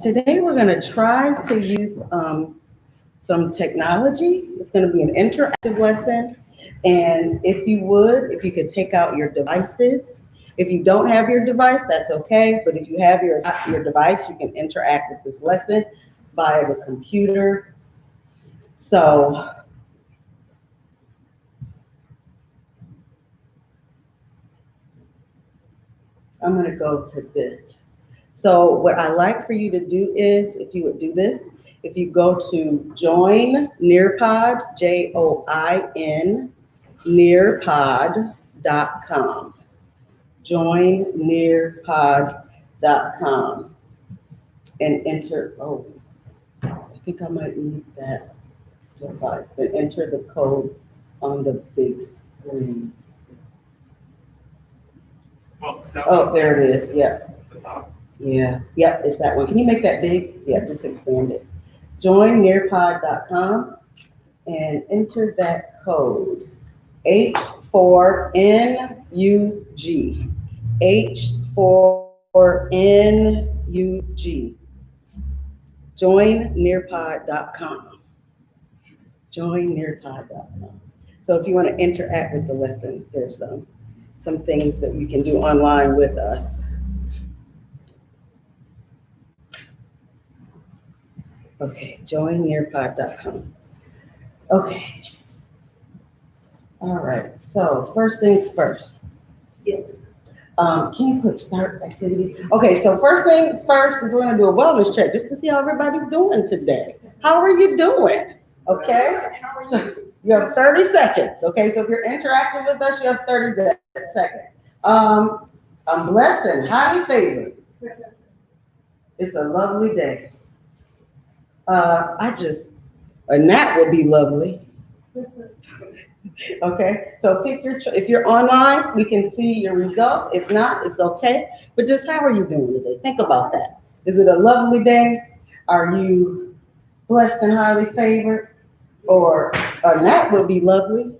Today we're going to try to use some technology. It's going to be an interactive lesson. And if you could take out your devices. If you don't have your device, that's okay. But if you have your device, you can interact with this lesson via the computer. So I'm going to go to this. So what I like for you to do is, if you would do this, if you go to join Nearpod, JOIN, nearpod.com. Join nearpod.com and enter, I think I might need that device, and enter the code on the big screen. Oh, there it is, yeah. Yeah, yep, it's that one. Can you make that big? Yeah, just expand it. Join nearpod.com and enter that code H4NUG. H4NUG. Join nearpod.com. Join nearpod.com. So if you want to interact with the lesson, there's some things that you can do online with us. Okay, join nearpod.com. Okay. All right, so first things first. Yes. Can you put start activity? Okay, so first thing first is we're gonna do a wellness check just to see how everybody's doing today. How are you doing? Okay, so you have 30 seconds. Okay, so if you're interacting with us, you have 30 seconds. I'm blessed and highly favored. It's a lovely day. A nap would be lovely. Okay, so pick if you're online, we can see your results. If not, it's okay. But just how are you doing today? Think about that. Is it a lovely day? Are you blessed and highly favored? Or a nap would be lovely.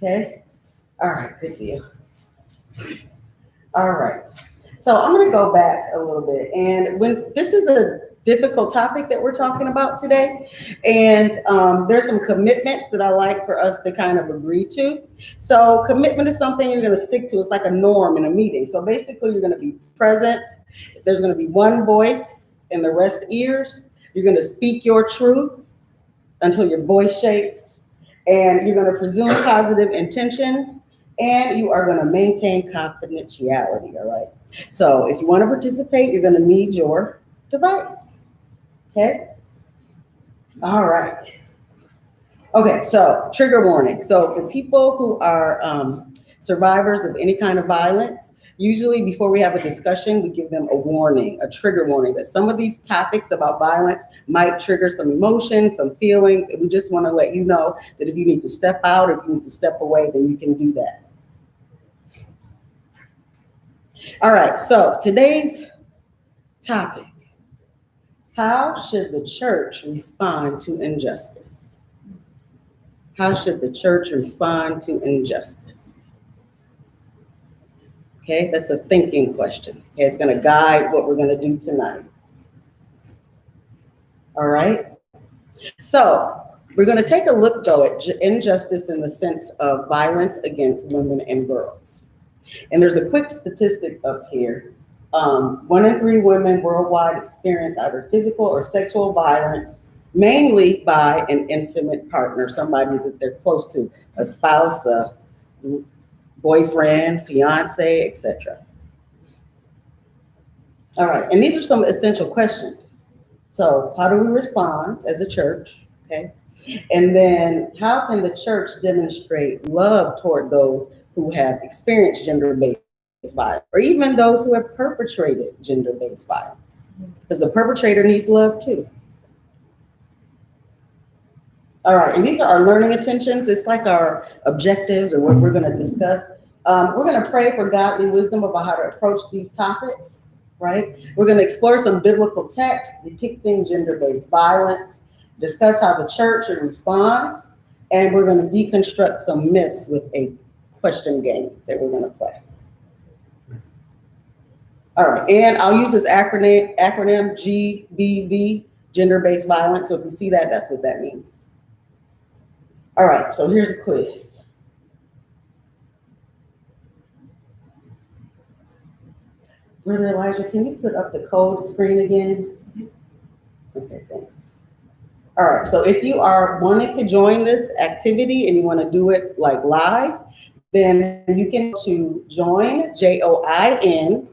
Okay, all right, good deal. All right, so I'm gonna go back a little bit. And when this is a difficult topic that we're talking about today, and there's some commitments that I like for us to kind of agree to. So commitment is something you're going to stick to. It's like a norm in a meeting. So basically you're going to be present. There's going to be one voice and the rest ears. You're going to speak your truth until your voice shakes, and you're going to presume positive intentions, and you are going to maintain confidentiality. All right, so if you want to participate, you're going to need your device. Okay. All right. Okay, so trigger warning. So for people who are survivors of any kind of violence, usually before we have a discussion, we give them a warning, a trigger warning, that some of these topics about violence might trigger some emotions, some feelings. And we just want to let you know that if you need to step out, or if you need to step away, then you can do that. All right, so today's topic: how should the church respond to injustice? How should the church respond to injustice? Okay, that's a thinking question. Okay, it's going to guide what we're going to do tonight. All right. So we're going to take a look, though, at injustice in the sense of violence against women and girls. And there's a quick statistic up here. 1 in 3 women worldwide experience either physical or sexual violence, mainly by an intimate partner, somebody that they're close to, a spouse, a boyfriend, fiance, etc. All right, and these are some essential questions. So how do we respond as a church? Okay, and then how can the church demonstrate love toward those who have experienced gender-based violence, or even those who have perpetrated gender-based violence? Because the perpetrator needs love too. All right, and these are our learning intentions. It's like our objectives, or what we're going to discuss. We're going to pray for godly wisdom about how to approach these topics, right? We're going to explore some biblical texts depicting gender-based violence, discuss how the church should respond, and we're going to deconstruct some myths with a question game that we're going to play. All right, and I'll use this acronym GBV, gender-based violence. So if you see that, that's what that means. All right, so here's a quiz. Brother Elijah, can you put up the code screen again? Okay, thanks. All right, so if you are wanting to join this activity and you want to do it like live, then you can go to join, JOIN,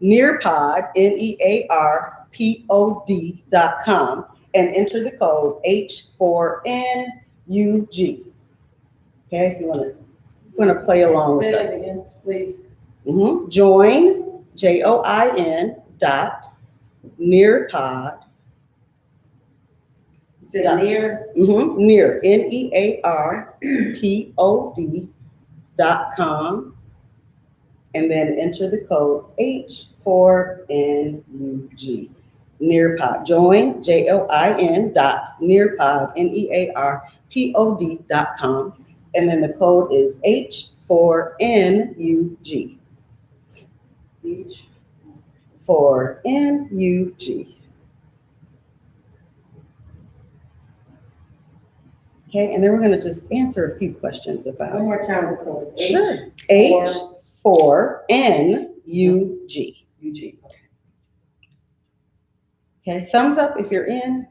Nearpod, NEARPOD.com, and enter the code H4NUG. Okay, if you want to play along with us. Say it again, please. Join, JOIN, Nearpod. Is it near? Near, NEARPOD.com, and then enter the code H4NUG. Nearpod. Join, JOIN, Nearpod, NEARPOD.com, and then the code is H4NUG. H4NUG. Okay, and then we're going to just answer a few questions about. One more time, the code. Sure. H4NUG. Okay, thumbs up if you're in.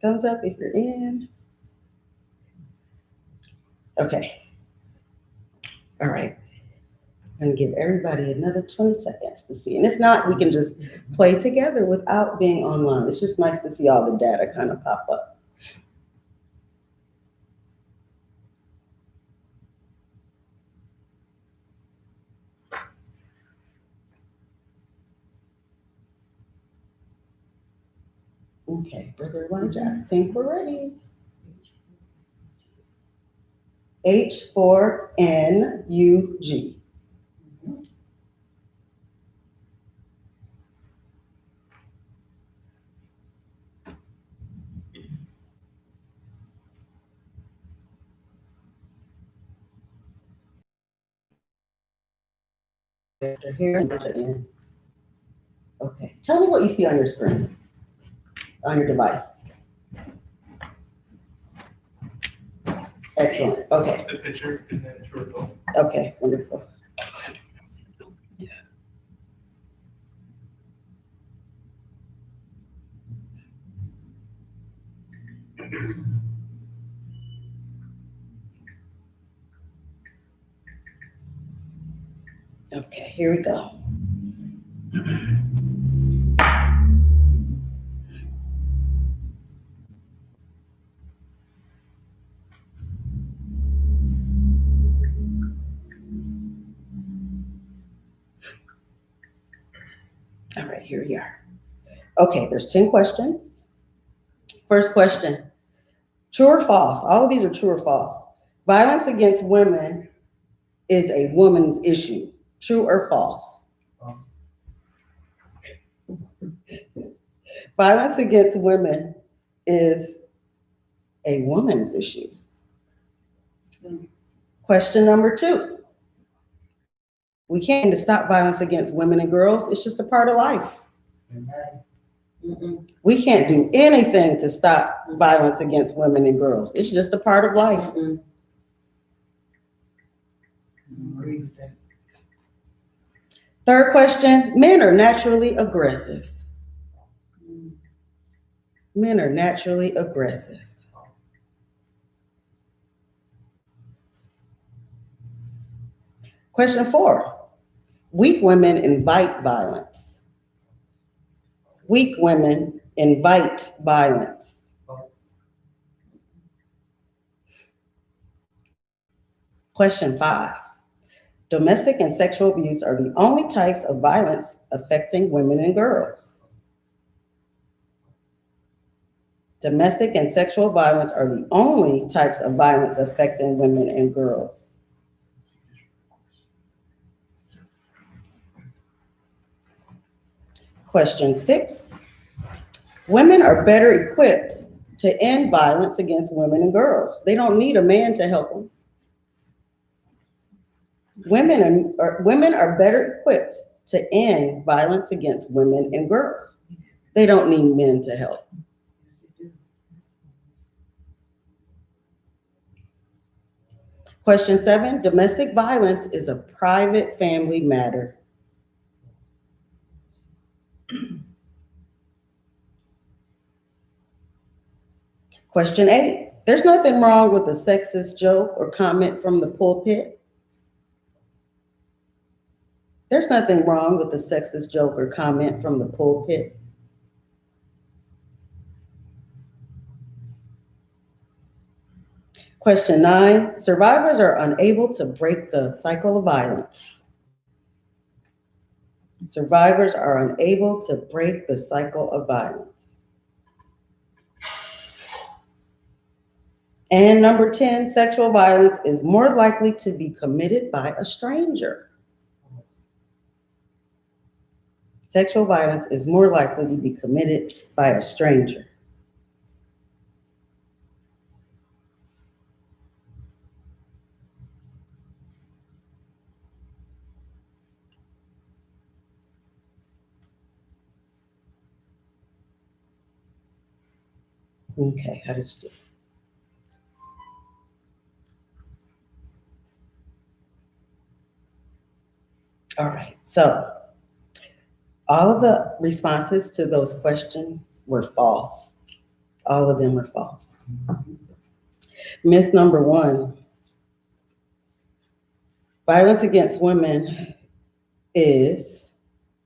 Thumbs up if you're in. Okay. All right. I'm going to give everybody another 20 seconds to see. And if not, we can just play together without being online. It's just nice to see all the data kind of pop up. Okay, Brother Elijah, I think we're ready. H4NUG. Here and in. Okay, tell me what you see on your screen, on your device. Excellent. Okay. The picture and then short film. Okay, wonderful. Okay, here we go. All right, here we are. Okay, there's 10 questions. First question, true or false? All of these are true or false. Violence against women is a woman's issue. True or false? Violence against women is a woman's issue. Question number 2. We can't stop violence against women and girls. It's just a part of life. We can't do anything to stop violence against women and girls. It's just a part of life. Third question, men are naturally aggressive. Men are naturally aggressive. Question 4, weak women invite violence. Weak women invite violence. Question 5, domestic and sexual abuse are the only types of violence affecting women and girls. Domestic and sexual violence are the only types of violence affecting women and girls. Question 6, women are better equipped to end violence against women and girls. They don't need a man to help them. Women are better equipped to end violence against women and girls. They don't need men to help. Question 7, domestic violence is a private family matter. Question 8, there's nothing wrong with a sexist joke or comment from the pulpit. There's nothing wrong with a sexist joke or comment from the pulpit. Question 9, survivors are unable to break the cycle of violence. Survivors are unable to break the cycle of violence. And number 10, sexual violence is more likely to be committed by a stranger. Sexual violence is more likely to be committed by a stranger. Okay, how did you do? All right, so all of the responses to those questions were false. All of them were false. Myth number 1, violence against women is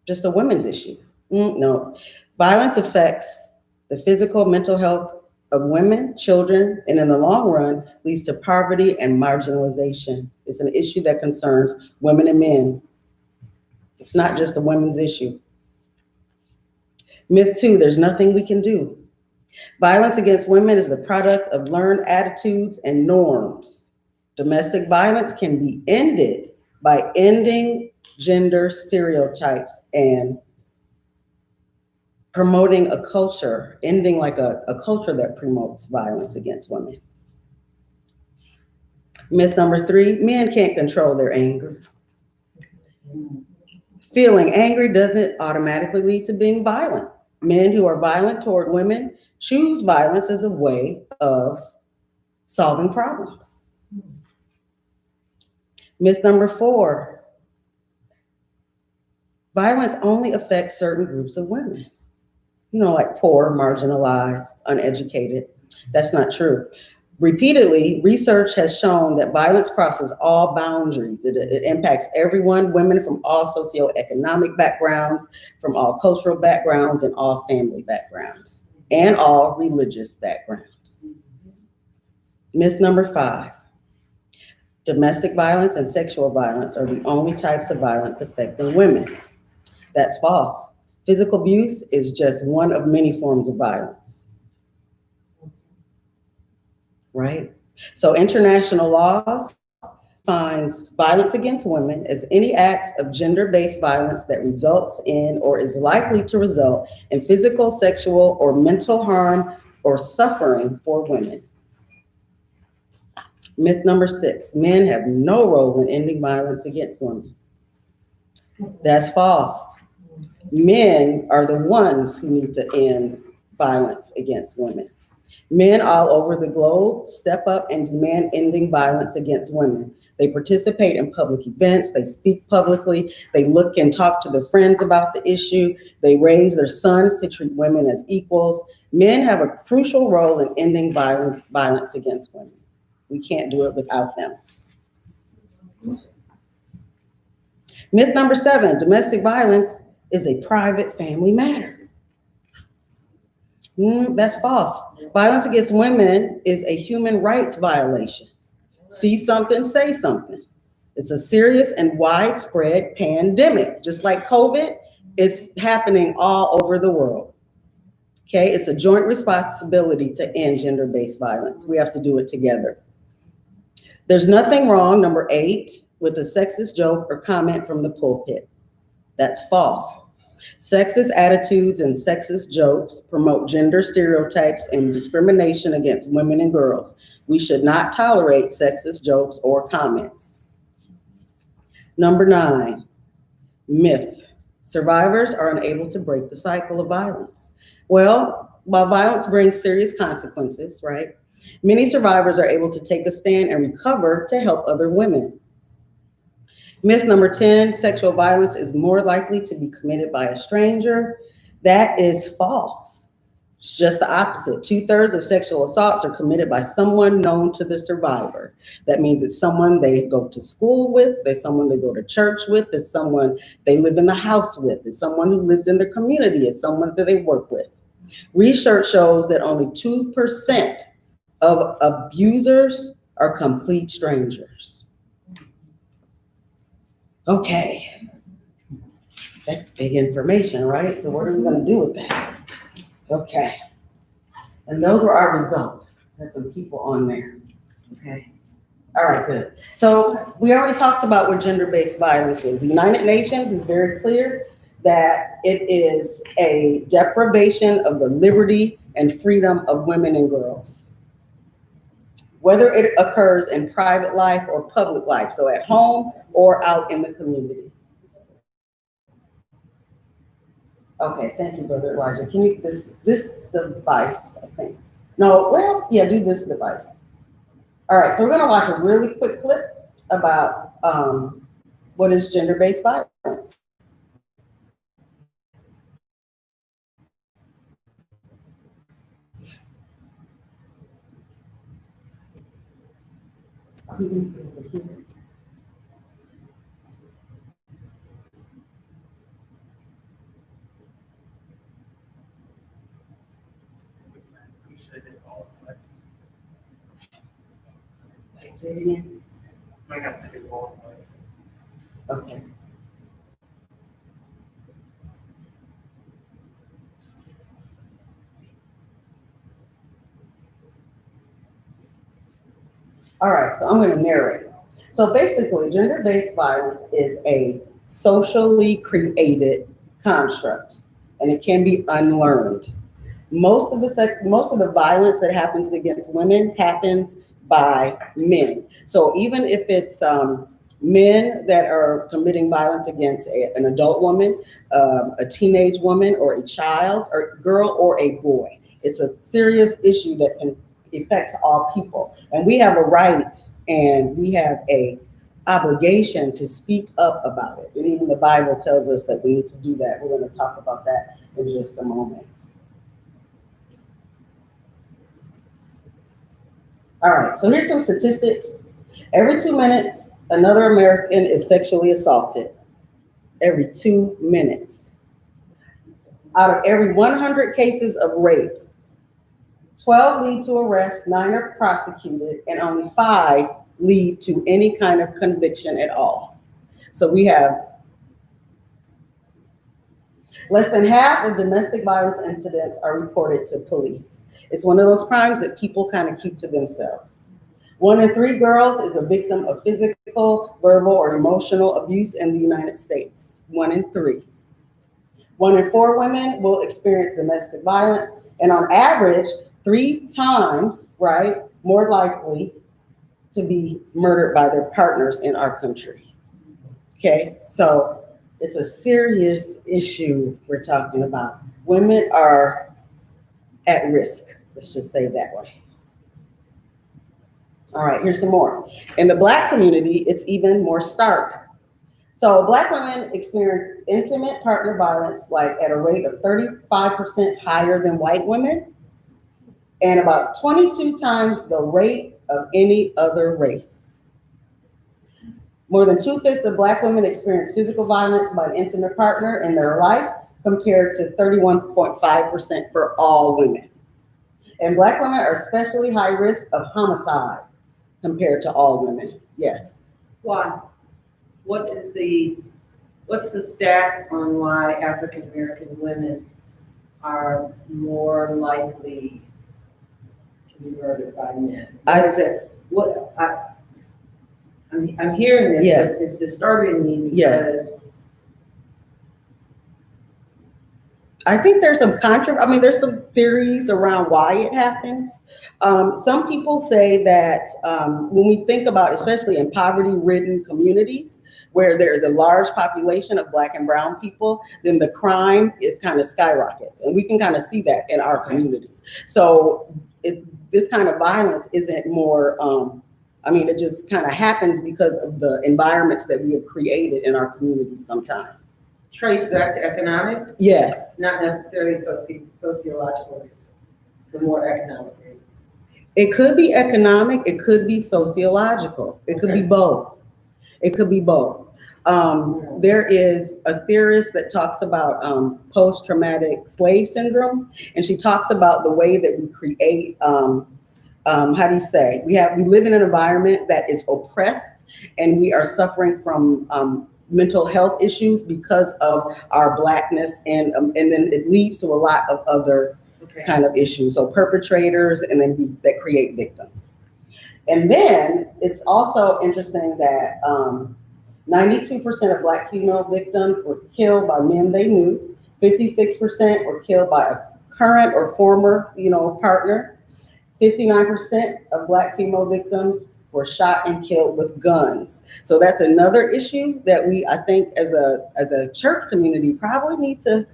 just a women's issue. No, violence affects the physical, mental health of women, children, and in the long run leads to poverty and marginalization. It's an issue that concerns women and men. It's not just a women's issue. Myth 2, there's nothing we can do. Violence against women is the product of learned attitudes and norms. Domestic violence can be ended by ending gender stereotypes and promoting a culture, ending like a culture that promotes violence against women. Myth number 3, men can't control their anger. Feeling angry doesn't automatically lead to being violent. Men who are violent toward women choose violence as a way of solving problems. Myth number 4, violence only affects certain groups of women. Like poor, marginalized, uneducated. That's not true. Repeatedly, research has shown that violence crosses all boundaries. It impacts everyone, women from all socioeconomic backgrounds, from all cultural backgrounds, and all family backgrounds, and all religious backgrounds. Myth number 5, domestic violence and sexual violence are the only types of violence affecting women. That's false. Physical abuse is just one of many forms of violence. Right? So international laws defines violence against women as any act of gender-based violence that results in or is likely to result in physical, sexual, or mental harm or suffering for women. Myth number 6, men have no role in ending violence against women. That's false. Men are the ones who need to end violence against women. Men all over the globe step up and demand ending violence against women. They participate in public events, they speak publicly, they look and talk to their friends about the issue, they raise their sons to treat women as equals. Men have a crucial role in ending violence against women. We can't do it without them. Myth number 7, domestic violence is a private family matter. That's false. Violence against women is a human rights violation. See something, say something. It's a serious and widespread pandemic. Just like COVID, it's happening all over the world. Okay, it's a joint responsibility to end gender-based violence. We have to do it together. There's nothing wrong, number 8, with a sexist joke or comment from the pulpit. That's false. Sexist attitudes and sexist jokes promote gender stereotypes and discrimination against women and girls. We should not tolerate sexist jokes or comments. Number 9, myth. Survivors are unable to break the cycle of violence. Well, while violence brings serious consequences, right? Many survivors are able to take a stand and recover to help other women. Myth number 10, sexual violence is more likely to be committed by a stranger. That is false. It's just the opposite. 2/3 of sexual assaults are committed by someone known to the survivor. That means it's someone they go to school with, it's someone they go to church with, it's someone they live in the house with, it's someone who lives in their community, it's someone that they work with. Research shows that only 2% of abusers are complete strangers. Okay, that's big information, right? So what are we going to do with that? Okay. And those were our results. There's some people on there. Okay. All right, good. So we already talked about what gender-based violence is. The United Nations is very clear that it is a deprivation of the liberty and freedom of women and girls, whether it occurs in private life or public life, so at home or out in the community. Okay, thank you, Brother Elijah. Can you, this device, I think. No, well, yeah, do this device. All right, so we're gonna watch a really quick clip about what is gender-based violence. Say it again. Okay. All right, so I'm going to narrate. So basically, gender-based violence is a socially created construct, and it can be unlearned. Most of the violence that happens against women happens by men. So even if it's men that are committing violence against an adult woman, a teenage woman, or a child, or girl, or a boy, it's a serious issue that can affect all people. And we have a right and we have a obligation to speak up about it. And even the Bible tells us that we need to do that. We're going to talk about that in just a moment. All right, so here's some statistics. Every 2 minutes, another American is sexually assaulted. Every 2 minutes. Out of every 100 cases of rape, 12 lead to arrest, 9 are prosecuted, and only 5 lead to any kind of conviction at all. So we have less than half of domestic violence incidents are reported to police. It's one of those crimes that people kind of keep to themselves. 1 in 3 girls is a victim of physical, verbal, or emotional abuse in the United States. 1 in 3. 1 in 4 women will experience domestic violence, and on average, 3 times, right, more likely to be murdered by their partners in our country. Okay, so it's a serious issue we're talking about. Women are at risk, let's just say it that way. All right, here's some more. In the Black community, it's even more stark. So Black women experience intimate partner violence like at a rate of 35% higher than white women, and about 22 times the rate of any other race. More than 2/5 of Black women experience physical violence by an intimate partner in their life, compared to 31.5% for all women. And Black women are especially high risk of homicide compared to all women. Yes. Why? What's the stats on why African American women are more likely to be murdered by men? I'm hearing this, yes. But it's disturbing me because yes. I think there's some there's some theories around why it happens. Some people say that when we think about, especially in poverty-ridden communities where there is a large population of Black and Brown people, then the crime is kind of skyrockets, and we can kind of see that in our communities. So this kind of violence isn't more. It just kind of happens because of the environments that we have created in our communities sometimes. Trace back to economics? Yes. Not necessarily sociological reasons, the more economic reasons. It could be economic, it could be sociological, it could be both. It could be both. There is a theorist that talks about post-traumatic slave syndrome, and she talks about the way that we create, we live in an environment that is oppressed, and we are suffering from mental health issues because of our Blackness, and then it leads to a lot of other kind of issues. So perpetrators, and then that create victims. And then it's also interesting that 92% of Black female victims were killed by men they knew. 56% were killed by a current or former, partner. 59% of Black female victims were shot and killed with guns. So that's another issue that I think, as a church community, probably need to,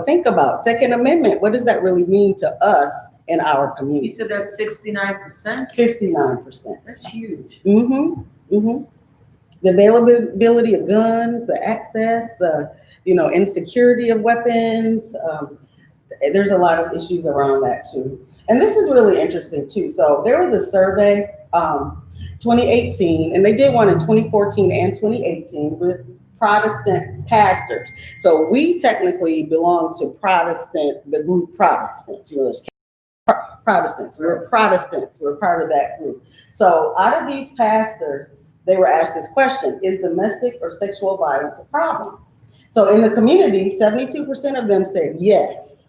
think about. Second Amendment, what does that really mean to us in our community? You said that's 69%? 59%. That's huge. The availability of guns, the access, the insecurity of weapons. There's a lot of issues around that too. And this is really interesting too. So there was a survey, 2018, and they did one in 2014 and 2018 with Protestant pastors. So we technically belong to the group Protestants. There's Protestants. We're Protestants. We're part of that group. So out of these pastors, they were asked this question: is domestic or sexual violence a problem? So in the community, 72% of them said yes.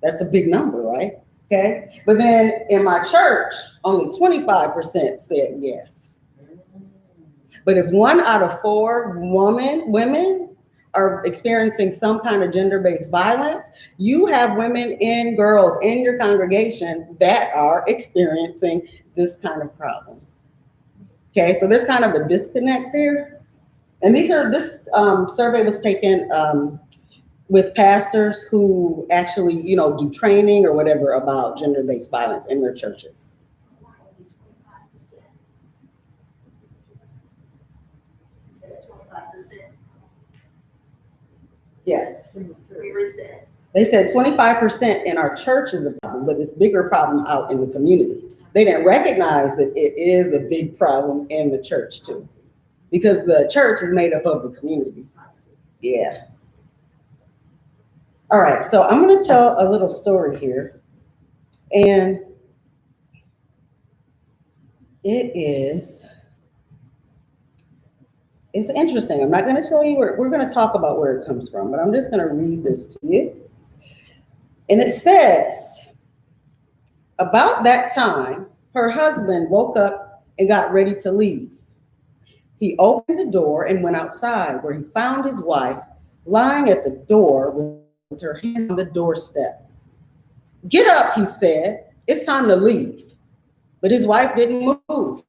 That's a big number, right? Okay. But then in my church, only 25% said yes. But if 1 out of 4 women are experiencing some kind of gender-based violence, you have girls in your congregation that are experiencing this kind of problem. Okay, so there's kind of a disconnect there. And this survey was taken with pastors who actually, do training or whatever about gender-based violence in their churches. Yes. They said 25% in our church is a problem, but it's a bigger problem out in the community. They didn't recognize that it is a big problem in the church too, because the church is made up of the community. Yeah. All right, so I'm going to tell a little story here, and it's interesting. I'm not going to tell you we're going to talk about where it comes from, but I'm just going to read this to you. And it says, about that time, her husband woke up and got ready to leave. He opened the door and went outside, where he found his wife lying at the door with her hand on the doorstep. Get up, he said. It's time to leave. But his wife didn't move.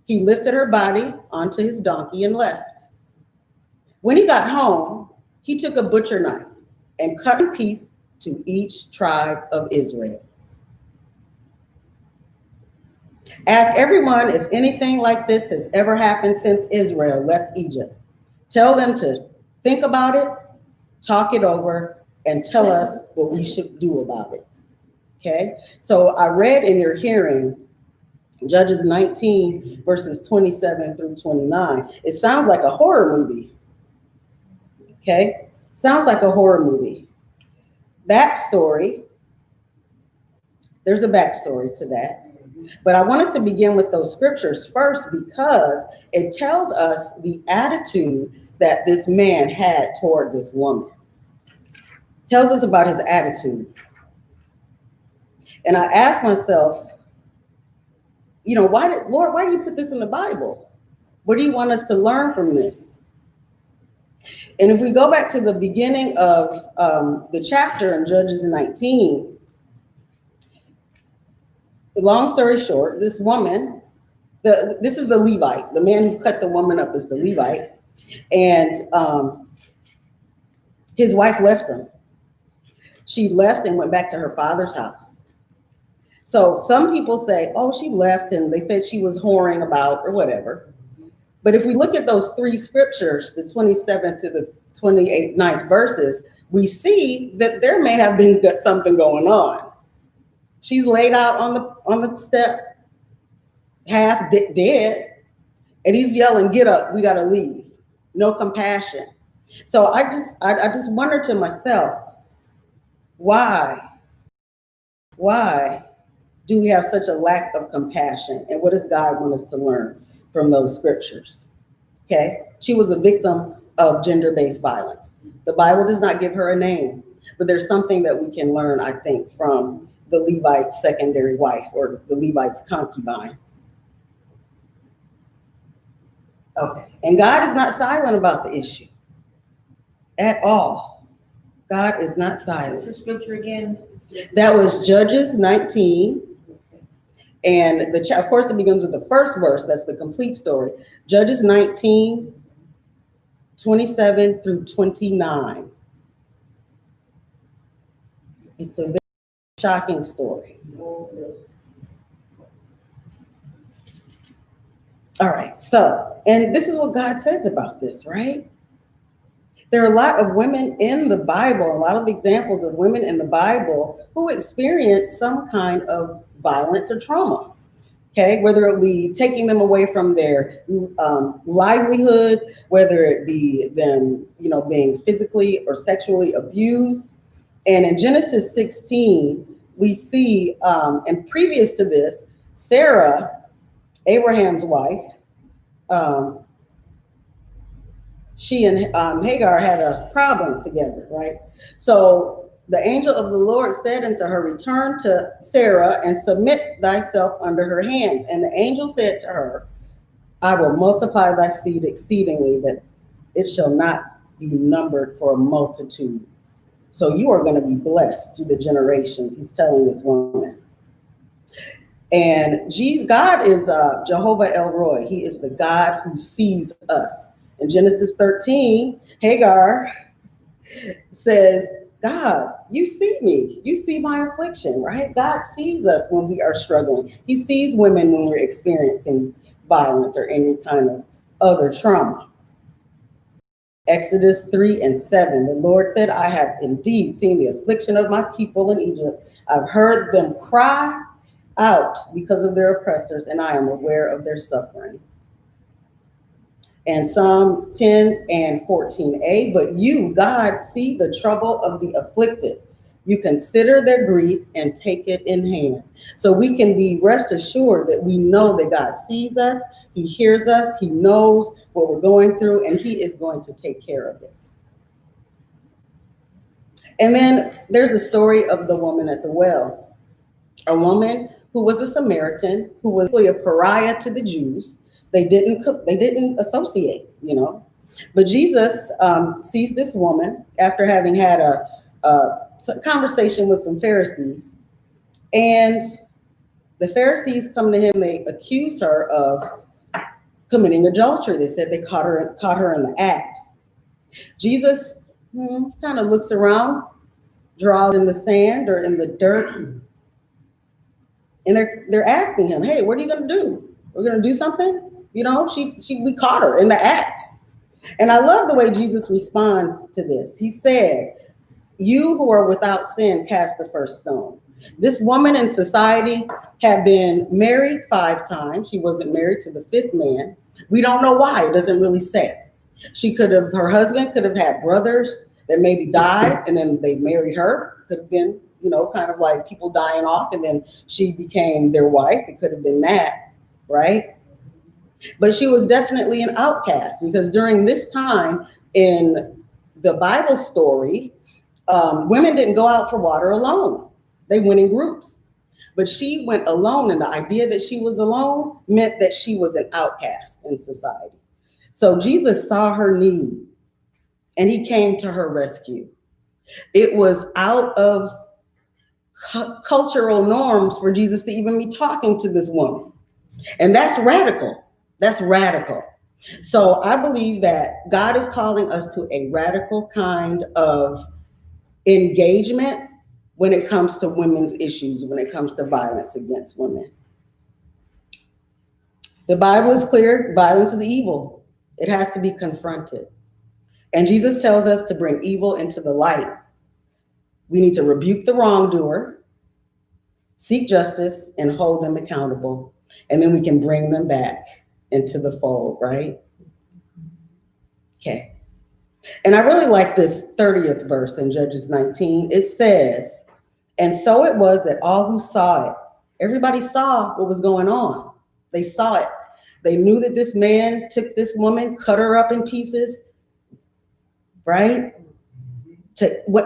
He lifted her body onto his donkey and left. When he got home, he took a butcher knife and cut a piece to each tribe of Israel. Ask everyone if anything like this has ever happened since Israel left Egypt. Tell them to think about it, talk it over, and tell us what we should do about it. Okay? So I read in your hearing Judges 19, verses 27 through 29. It sounds like a horror movie. Okay? Sounds like a horror movie. Backstory. There's a backstory to that. But I wanted to begin with those scriptures first because it tells us the attitude that this man had toward this woman. It tells us about his attitude. And I asked myself, Lord, why do you put this in the Bible? What do you want us to learn from this? And if we go back to the beginning of the chapter in Judges 19, long story short, this woman, this is the Levite, the man who cut the woman up is the Levite, and his wife left him. She left and went back to her father's house. So some people say, oh, she left and they said she was whoring about or whatever. But if we look at those three scriptures, the 27th to the 29th verses, we see that there may have been something going on. She's laid out on the step, half dead, and he's yelling, "Get up, we gotta leave." No compassion. So I just wonder to myself, why do we have such a lack of compassion? And what does God want us to learn from those scriptures? Okay, she was a victim of gender-based violence. The Bible does not give her a name, but there's something that we can learn, I think, from the Levite's secondary wife or the Levite's concubine. Okay, and God is not silent about the issue at all. God is not silent. What's the scripture again? That was Judges 19. And of course, it begins with the first verse. That's the complete story. Judges 19, 27 through 29. It's a very shocking story. All right, so, and this is what God says about this, right? There are a lot of women in the Bible, a lot of examples of women in the Bible who experience some kind of violence or trauma, okay? Whether it be taking them away from their livelihood, whether it be them, being physically or sexually abused. And in Genesis 16, we see, and previous to this, Sarah, Abraham's wife, she and Hagar had a problem together, right? So the angel of the Lord said unto her, return to Sarah and submit thyself under her hands. And the angel said to her, I will multiply thy seed exceedingly, that it shall not be numbered for a multitude. So you are going to be blessed through the generations, he's telling this woman. And God is Jehovah El Roi. He is the God who sees us. In Genesis 13, Hagar says, God, you see me. You see my affliction, right? God sees us when we are struggling. He sees women when we're experiencing violence or any kind of other trauma. Exodus 3:7, the Lord said, I have indeed seen the affliction of my people in Egypt. I've heard them cry out because of their oppressors, and I am aware of their suffering. And Psalm 10 and 14a, but you, God, see the trouble of the afflicted. You consider their grief and take it in hand. So we can be rest assured that we know that God sees us, he hears us, he knows what we're going through, and he is going to take care of it. And then there's a story of the woman at the well, a woman who was a Samaritan, who was really a pariah to the Jews. They didn't associate, But Jesus sees this woman after having had a conversation with some Pharisees. And the Pharisees come to him, they accuse her of committing adultery. They said they caught her in the act. Jesus kind of looks around, draws in the sand or in the dirt. And they're asking him, hey, what are you going to do? We're going to do something? We caught her in the act. And I love the way Jesus responds to this. He said, you who are without sin, cast the first stone. This woman in society had been married 5 times. She wasn't married to the 5th man. We don't know why. It doesn't really say. Her husband could have had brothers that maybe died and then they married her. Could have been, kind of like people dying off and then she became their wife. It could have been that, right? But she was definitely an outcast because during this time in the Bible story, women didn't go out for water alone. They went in groups. But she went alone, and the idea that she was alone meant that she was an outcast in society. So Jesus saw her need, and he came to her rescue. It was out of cultural norms for Jesus to even be talking to this woman. And that's radical. That's radical. So I believe that God is calling us to a radical kind of engagement when it comes to women's issues, when it comes to violence against women. The Bible is clear, violence is evil. It has to be confronted. And Jesus tells us to bring evil into the light. We need to rebuke the wrongdoer, seek justice, and hold them accountable. And then we can bring them back into the fold, right? Okay. And I really like this 30th verse in Judges 19. It says, and so it was that all who saw it, everybody saw what was going on. They saw it. They knew that this man took this woman, cut her up in pieces, right?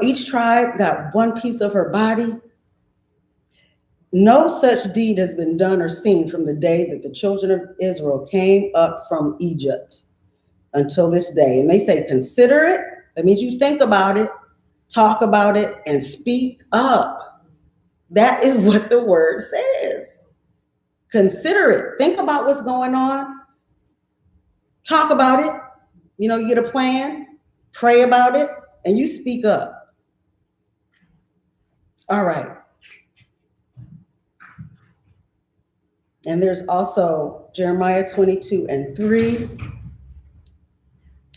Each tribe got one piece of her body. No such deed has been done or seen from the day that the children of Israel came up from Egypt until this day. And they say, consider it. That means you think about it, talk about it, and speak up. That is what the word says. Consider it. Think about what's going on. Talk about it. You know, you get a plan, pray about it, and you speak up. All right. And there's also Jeremiah 22:3,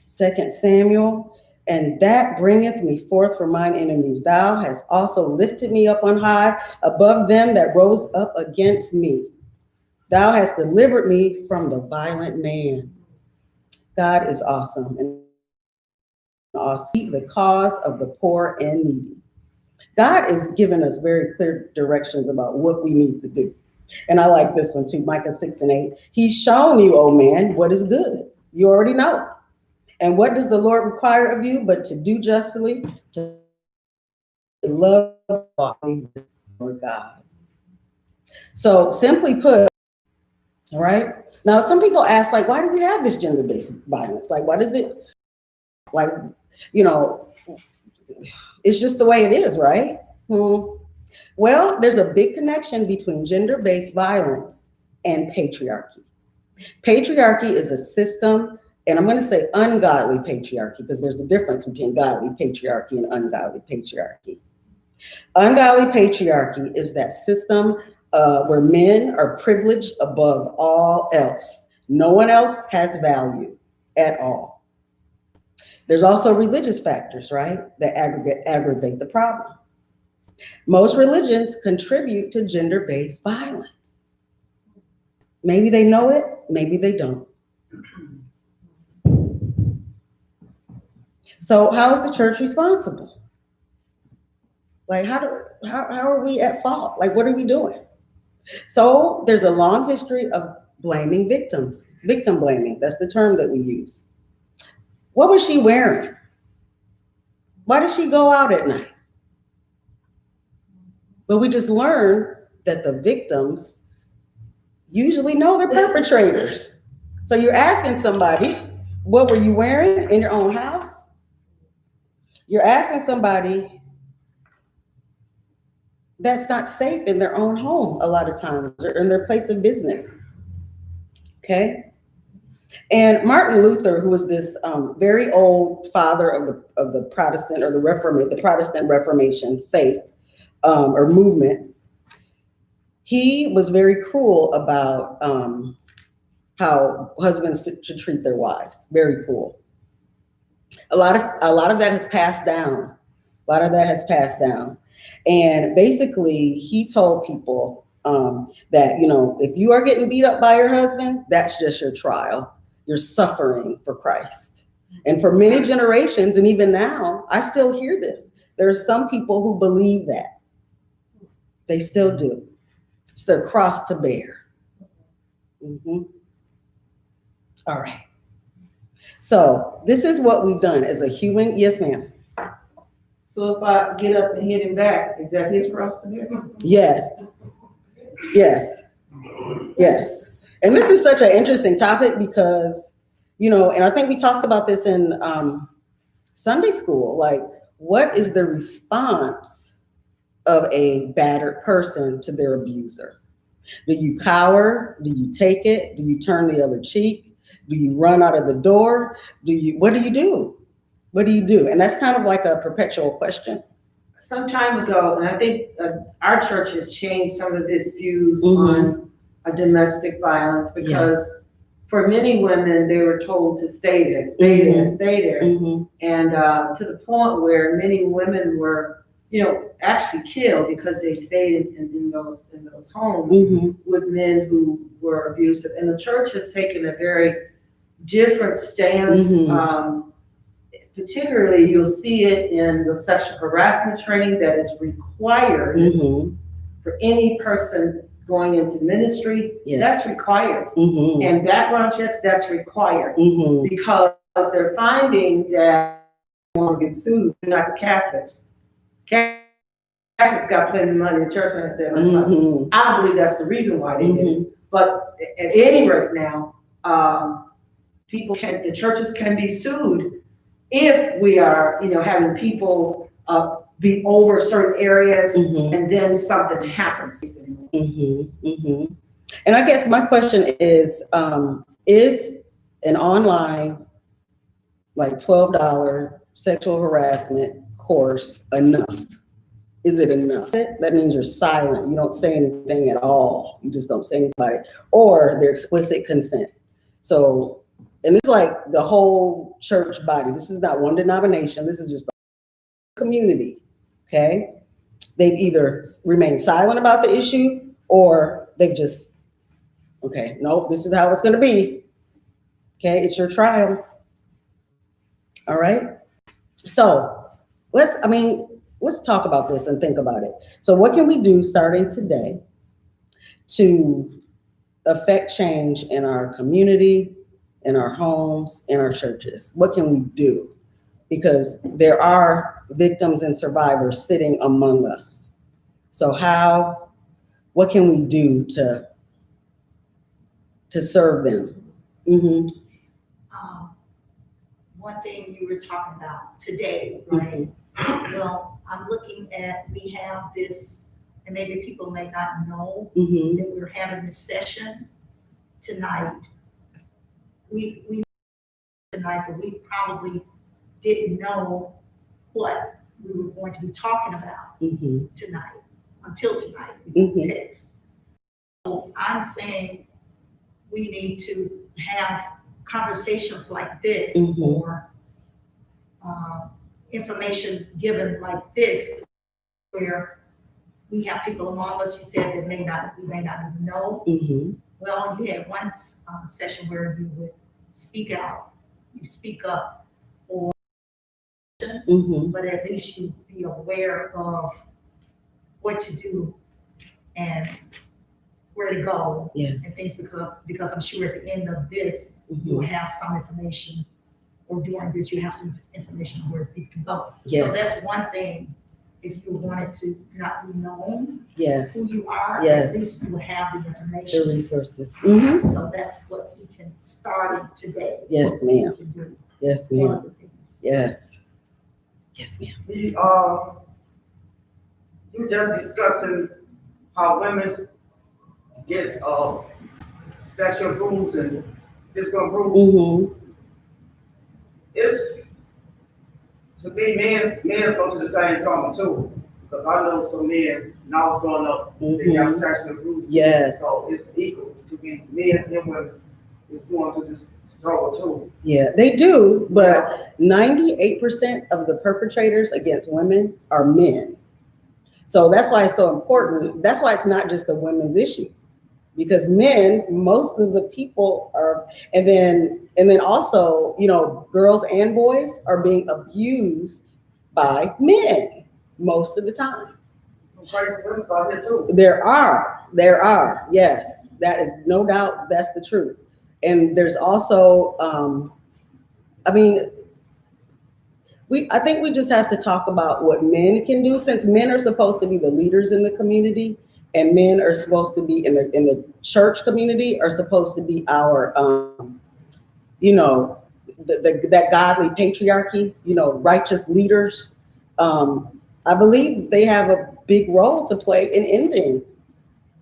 2 Samuel, and that bringeth me forth from mine enemies. Thou hast also lifted me up on high above them that rose up against me. Thou hast delivered me from the violent man. God is awesome and awesome. The cause of the poor and needy. God is giving us very clear directions about what we need to do. And I like this one too, Micah 6:8. He's shown you, oh man, what is good. You already know. And what does the Lord require of you but to do justly, to love God. So simply put, all right. Now, some people ask, like, why do we have this gender-based violence? Like, what is it? Like, you know, it's just the way it is, right? Well, there's a big connection between gender-based violence and patriarchy. Patriarchy is a system, and I'm going to say ungodly patriarchy because there's a difference between godly patriarchy and ungodly patriarchy. Ungodly patriarchy is that system where men are privileged above all else. No one else has value at all. There's also religious factors, right, that aggravate the problem. Most religions contribute to gender-based violence. Maybe they know it, maybe they don't. So how is the church responsible? Like, how are we at fault? Like, what are we doing? So there's a long history of blaming victims, victim blaming. That's the term that we use. What was she wearing? Why did she go out at night? But we just learned that the victims usually know the perpetrators. So you're asking somebody, what were you wearing in your own house? You're asking somebody that's not safe in their own home a lot of times, or in their place of business. Okay? And Martin Luther, who was this very old father of the Protestant or the Protestant Reformation faith or movement, he was very cruel about how husbands should treat their wives. Very cruel. A lot of that has passed down. A lot of that has passed down. And basically, he told people that, you know, if you are getting beat up by your husband, that's just your trial. You're suffering for Christ. And for many generations, and even now, I still hear this. There are some people who believe that. They still do. It's their cross to bear. All right. So this is what we've done as a human. Yes, ma'am. So if I get up and hit him back, is that his cross to bear? Yes. Yes. Yes. And this is such an interesting topic because, you know, and I think we talked about this in Sunday school. Like, what is the response of a battered person to their abuser? Do you cower? Do you take it? Do you turn the other cheek? Do you run out of the door? What do you do? What do you do? And that's kind of like a perpetual question. Some time ago, and I think our church has changed some of its views Mm-hmm. on domestic violence because Yes. for many women, they were told to stay there, stay Mm-hmm. there, stay there. Mm-hmm. And to the point where many women were, actually killed because they stayed in those homes Mm-hmm. with men who were abusive. And the church has taken a very different stance. Mm-hmm. Particularly, you'll see it in the sexual harassment training that is required Mm-hmm. for any person going into ministry. Yes. That's required. Mm-hmm. And background checks, that's required. Mm-hmm. Because they're finding that they want to get sued, not the Catholics. Catholics got plenty of money, the church has that much money. Mm-hmm. I don't believe that's the reason why they did Mm-hmm. it. But at any rate now, the churches can be sued if we are, having people be over certain areas Mm-hmm. and then something happens. Mm-hmm. Mm-hmm. And I guess my question is an online, like $12 sexual harassment course enough? Is it enough? That means you're silent. You don't say anything at all. You just don't say anything about it. Or they're explicit consent. So, and it's like the whole church body. This is not one denomination. This is just the community. Okay? They've either remained silent about the issue or they've just, okay, nope, this is how it's going to be. Okay, it's your trial. All right. So let's talk about this and think about it. So what can we do starting today to affect change in our community, in our homes, in our churches? What can we do? Because there are victims and survivors sitting among us. So what can we do to serve them? Mm-hmm. One thing you were talking about today, right? Mm-hmm. Well, I'm looking at, we have this, and maybe people may not know Mm-hmm. that we're having this session tonight. We tonight, but we probably didn't know what we were going to be talking about Mm-hmm. tonight, until tonight, Mm-hmm. text. So I'm saying we need to have conversations like this, Mm-hmm. or information given like this, where we have people among us, you said, that we may not even know. Mm-hmm. Well, you had one session where you would speak out, you speak up, or Mm-hmm. but at least you be aware of what to do and where to go. Yes. And things, because I'm sure at the end of this, you will Mm-hmm. have some information, or during this, you have some information on where you can go. Yes. So that's one thing. If you wanted to not be known Yes. who you are, Yes. at least you will have the The information. resources. Mm-hmm. So that's what we can start today. Yes, ma'am. To do. Yes, One ma'am. of the things. Yes. Yes, ma'am. You just discussing how women get sexual bruise and physical bruise. Mm-hmm. It's to be men's go to the same trauma too. Because I know some men now growing up, they got sexual bruise. Yes. So it's equal to be men and women is going through this struggle too. Yeah, they do, but 98% of the perpetrators against women are men. So that's why it's so important. That's why it's not just a women's issue. Because men, most of the people are, and then also, girls and boys are being abused by men most of the time. Some crazy women out here too. There are, yes, that is no doubt, that's the truth. And there's also, I think we just have to talk about what men can do, since men are supposed to be the leaders in the community, and men are supposed to be in the church community, are supposed to be our, that godly patriarchy, righteous leaders, I believe they have a big role to play in ending